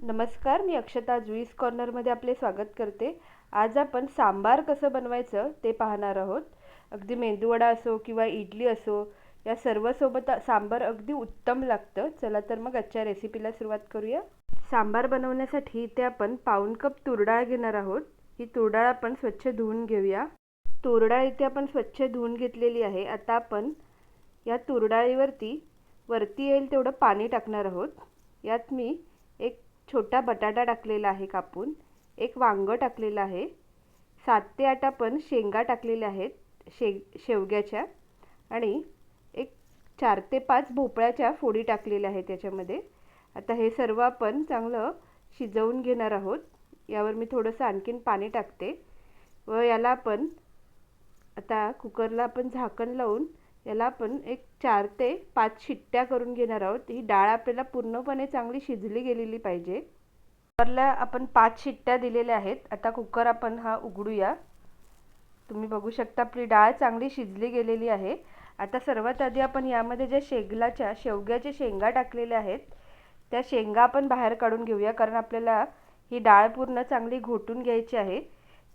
नमस्कार, मी अक्षता ज्यूस कॉर्नरमध्ये आपले स्वागत करते. आज आपण सांबार कसं बनवायचं ते पाहणार आहोत. अगदी मेंदूवडा असो किंवा इडली असो, या सर्व सोबत सांबार अगदी उत्तम लागतं. चला तर मग आजच्या रेसिपीला सुरुवात करूया. सांबार बनवण्यासाठी इथे आपण पाऊण कप तूर डाळ घेणार आहोत. ही तूर डाळ आपण स्वच्छ धुवून घेऊया. तूर डाळ इथे आपण स्वच्छ धुवून घेतलेली आहे. आता आपण या तूर डाळीवरती वरती येईल तेवढं पाणी टाकणार आहोत. यात मी एक छोटा बटाटा टाकलेला आहे कापून, एक वांगं टाकलेलं आहे, 7 ते 8 आपण शेंगा टाकलेल्या आहेत शेवग्याच्या, आणि एक 4 ते 5 भोपळ्याच्या फोडी टाकलेल्या आहेत त्याच्यामध्ये. आता हे सर्व आपण चांगलं शिजवून घेणार आहोत. यावर मी थोडंसं आणखीन पाणी टाकते व याला आपण आता कुकरला आपण झाकण लावून याला आपण एक 4 ते 5 शिट्ट्या करून घेणार आहोत. ही डाळ आपल्याला पूर्णपणे चांगली शिजली गेलेली पाहिजे. कुकरला आपण 5 शिट्ट्या दिलेल्या आहेत. आता कुकर आपण हा उघडूया. तुम्ही बघू शकता आपली डाळ चांगली शिजली गेलेली आहे. आता सर्वात आधी आपण यामध्ये जे शेवग्याचे शेंगा टाकलेल्या आहेत त्या शेंगा आपण बाहेर काढून घेऊया, कारण आपल्याला ही डाळ पूर्ण चांगली घोटून घ्यायची आहे.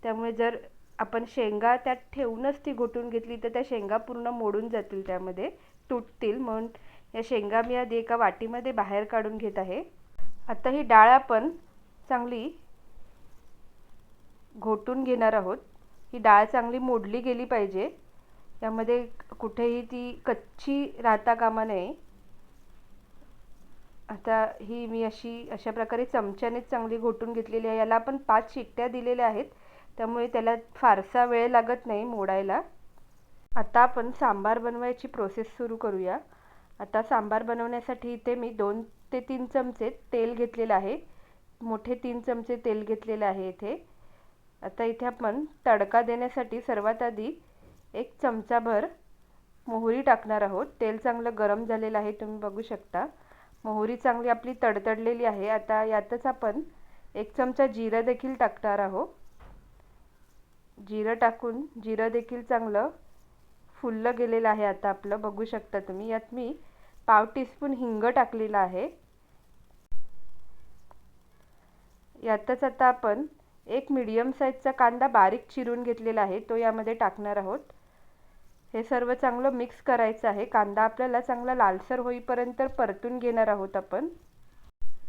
त्यामुळे जर आपण शेंगा त्यात ठेवूनच ती घोटून घेतली तर त्या शेंगा पूर्ण मोडून जातील, त्यामध्ये तुटतील. म्हणून या शेंगा मी आधी एका वाटीमध्ये बाहेर काढून घेत आहे. आता ही डाळ आपण चांगली घोटून घेणार आहोत. ही डाळ चांगली मोडली गेली पाहिजे. यामध्ये कुठेही ती कच्ची राहता कामा नये. आता ही मी अशा प्रकारे चमच्यानेच चांगली घोटून घेतलेली आहे. याला आपण 5 शिट्ट्या दिलेल्या आहेत, त्यामुळे त्याला फारसा वेळ लागत नाही मोडायला. आता आपण सांबार बनवायची प्रोसेस सुरू करूया. आता सांबार बनवण्यासाठी इथे मी 2 ते 3 चमचे तेल घेतलेलं आहे. मोठे 3 चमचे तेल घेतलेले आहे इथे. आता इथे आपण तडका देण्यासाठी सर्वात आधी 1 चमचाभर मोहरी टाकणार आहोत. तेल चांगलं गरम झालेलं आहे, तुम्ही बघू शकता. मोहरी चांगली आपली तडतडलेली आहे. आता यातच आपण 1 चमचा जिरं देखील टाकणार आहोत. जिरं टाकून जिरं देखील चांगलं फुललं गेलेलं आहे. आता आपलं बघू शकता तुम्ही. यात मी पाव टीस्पून हिंग टाकलेला आहे. यातच आता आपण एक मीडियम साईजचा कांदा बारीक चिरून घेतलेला आहे, तो यामध्ये टाकणार आहोत. हे सर्व चांगलं मिक्स करायचं आहे. कांदा आपल्याला चांगला लालसर होईपर्यंत परतून घेणार आहोत आपण.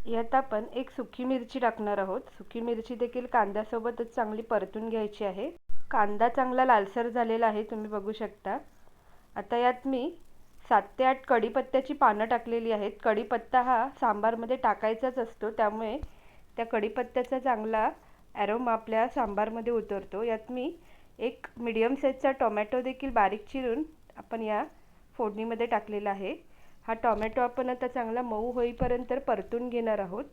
यात आपण एक सुकी मिरची टाकणार आहोत. सुकी मिरची देखील कांद्यासोबतच चांगली परतून घ्यायची आहे. कांदा चांगला लालसर झालेला आहे, तुम्ही बघू शकता. आता यात मी 7 ते 8 कढीपत्त्याची पानं टाकलेली आहेत. कढीपत्ता हा सांबारमध्ये टाकायचाच असतो, त्यामुळे त्या कढीपत्त्याचा चांगला ॲरोमा आपल्या सांबारमध्ये उतरतो. यात मी एक मीडियम साईजचा टोमॅटो देखील बारीक चिरून आपण या फोडणीमध्ये टाकलेला आहे. हा टोमॅटो आपण आता चांगला मऊ होईपर्यंत परतून घेणार आहोत.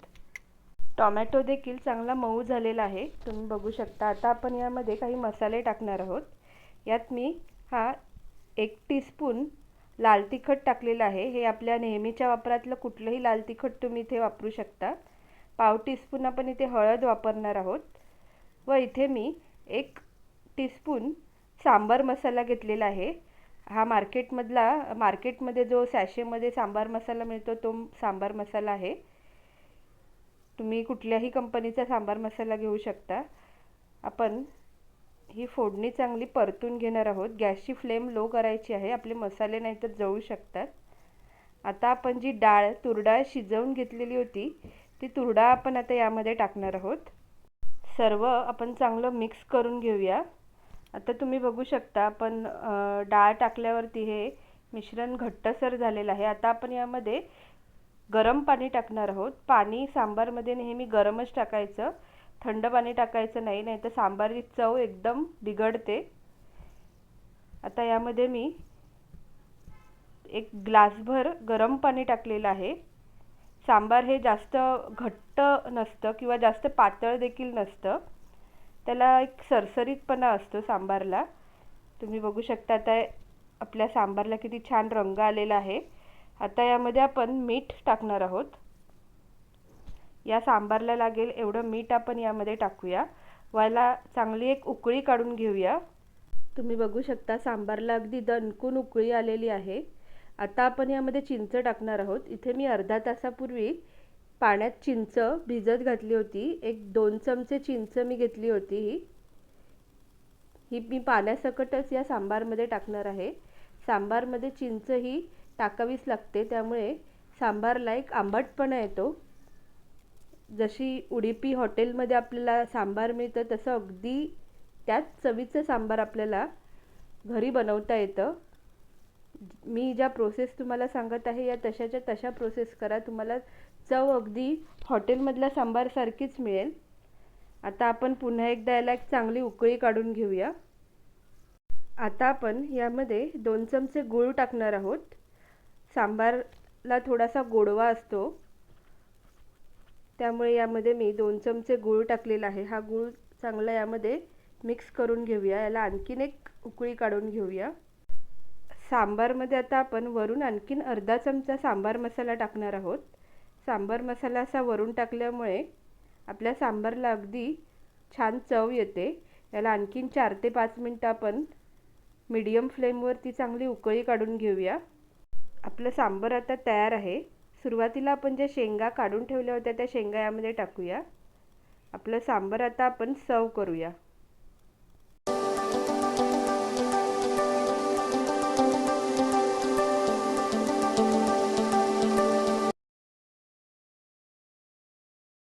टोमॅटो देखील चांगला मऊ झालेला आहे, तुम्ही बघू शकता. आता आपण यामध्ये काही मसाले टाकणार आहोत. यात मी 1 टीस्पून लाल तिखट टाकलेलं आहे. हे आपल्या नेहमीच्या वापरातलं कुठलंही लाल तिखट तुम्ही इथे वापरू शकता. पाव टीस्पून आपण इथे हळद वापरणार आहोत. व इथे मी 1 टीस्पून सांबार मसाला घेतलेला आहे. हा मार्केटमध्ये जो सॅशेमध्ये सांबार मसाला मिळतो तो सांबार मसाला आहे. तुम्ही कुठल्याही कंपनीचा सांबार मसाला घेऊ शकता. आपण ही फोडणी चांगली परतून घेणार आहोत. गॅसची फ्लेम लो करायची आहे, आपले मसाले नाहीतर जळू शकतात. आता आपण जी तूर डाळ शिजवून घेतलेली होती ती तूर डाळ आपण आता यामध्ये टाकणार आहोत. सर्व आपण चांगलं मिक्स करून घेऊया. आता तुम्ही बघू शकता आपण डाळ टाकल्यावरती हे मिश्रण घट्टसर झालेलं आहे. आता आपण यामध्ये गरम पाणी टाकणार आहोत. पाणी सांबारमध्ये नेहमी गरमच टाकायचं, थंड पाणी टाकायचं नाही, नाहीतर सांबारची चव एकदम बिघडते. आता यामध्ये मी 1 ग्लासभर गरम पाणी टाकलेलं आहे. सांबार हे जास्त घट्ट नसतं किंवा जास्त पातळ देखील नसतं, त्याला एक सरसरीतपणा असतो सांबारला. तुम्ही बघू शकता आता आपल्या सांबारला किती छान रंग आलेला आहे. आता यामध्ये आपण मीठ टाकणार आहोत. या सांबारला लागेल एवढं मीठ आपण यामध्ये टाकूया. याला चांगली एक उकळी काढून घेऊया. तुम्ही बघू शकता सांबारला अगदी दणकून उकळी आलेली आहे. आता आपण यामध्ये चिंच टाकणार आहोत. इथे मी अर्धा तासापूर्वी पाण्यात चिंच भिजत घातली होती. 1-2 चमचे चिंच मी घेतली होती. ही मी पाण्यासकटच या सांबारमध्ये टाकणार आहे. सांबारमध्ये चिंच ही टाकावीच लागते, त्यामुळे सांबारला एक आंबटपणा येतो. जशी उडुपी हॉटेलमध्ये आपल्याला सांबार मिळतं तसं अगदी त्याच चवीचं सांबार आपल्याला घरी बनवता येतं. मी ज्या प्रोसेस तुम्हाला सांगत आहे या तशाच्या तशा प्रोसेस करा, तुम्हाला चव अगदी हॉटेलमधल्या सांबारसारखीच मिळेल. आता आपण पुन्हा एकदा याला एक चांगली उकळी काढून घेऊया. आता आपण यामध्ये 2 चमचे गूळ टाकणार आहोत. सांबारला थोडासा गोडवा असतो, त्यामुळे यामध्ये मी 2 चमचे गूळ टाकलेला आहे. हा गूळ चांगला यामध्ये मिक्स करून घेऊया. याला आणखीन एक उकळी काढून घेऊया. सांबारमध्ये आता आपण वरून आणखीन अर्धा चमचा सांबार मसाला टाकणार आहोत. सांबार मसाला असा वरून टाकल्यामुळे आपल्या सांबारला अगदी छान चव येते. याला आणखीन 4 ते 5 मिनिटं आपण मीडियम फ्लेमवरती चांगली उकळी काढून घेऊया. आपलं सांबार आता तयार आहे. सुरुवातीला आपण ज्या शेंगा काढून ठेवल्या होत्या त्या शेंगा यामध्ये टाकूया. आपलं सांबार आता आपण सर्व करूया.